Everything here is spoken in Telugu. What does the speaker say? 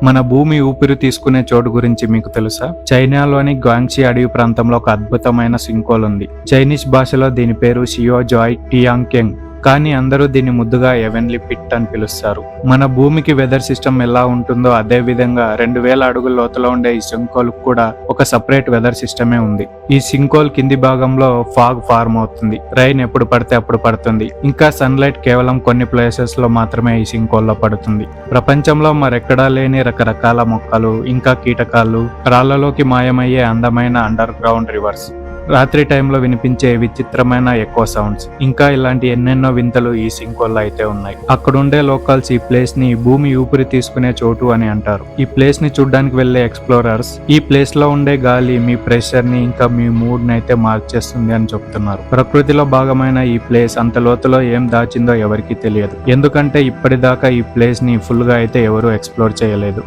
మన భూమి ఊపిరి తీసుకునే చోటు గురించి మీకు తెలుసా? చైనాలోని గ్వాంగ్షీ అడవి ప్రాంతంలో ఒక అద్భుతమైన సింకోల్ ఉంది. చైనీస్ భాషలో దీని పేరు షియో జాయ్ టియాంగ్కెంగ్, కానీ అందరూ దీన్ని ముద్దుగా ఎవెన్లీ పిట్ అని పిలుస్తారు. మన భూమికి వెదర్ సిస్టమ్ ఎలా ఉంటుందో అదే విధంగా 2000 అడుగుల లోతులో ఉండే ఈ సింకోల్ కూడా ఒక సపరేట్ వెదర్ సిస్టమే ఉంది. ఈ సింకోల్ కింది భాగంలో ఫాగ్ ఫార్మ్ అవుతుంది. రైన్ ఎప్పుడు పడితే అప్పుడు పడుతుంది. ఇంకా సన్లైట్ కేవలం కొన్ని ప్లేసెస్ లో మాత్రమే ఈ సింకోల్ లో పడుతుంది. ప్రపంచంలో మరెక్కడా లేని రకరకాల మొక్కలు, ఇంకా కీటకాలు, రాళ్లలోకి మాయమయ్యే అందమైన అండర్ గ్రౌండ్ రివర్స్, రాత్రి టైంలో వినిపించే విచిత్రమైన ఎకో సౌండ్స్, ఇంకా ఇలాంటి ఎన్నెన్నో వింతలు ఈ సింకోల్లో అయితే ఉన్నాయి. అక్కడుండే లోకల్స్ ఈ ప్లేస్ ని భూమి ఊపిరి తీసుకునే చోటు అని అంటారు. ఈ ప్లేస్ ని చూడ్డానికి వెళ్లే ఎక్స్ప్లోరర్స్ ఈ ప్లేస్ లో ఉండే గాలి మీ ప్రెషర్ ని ఇంకా మీ మూడ్ ని అయితే మార్చేస్తుంది అని చెప్తున్నారు. ప్రకృతిలో భాగమైన ఈ ప్లేస్ అంత లోతులో ఏం దాచిందో ఎవరికీ తెలియదు, ఎందుకంటే ఇప్పటిదాకా ఈ ప్లేస్ ని ఫుల్ గా అయితే ఎవరూ ఎక్స్ప్లోర్ చేయలేదు.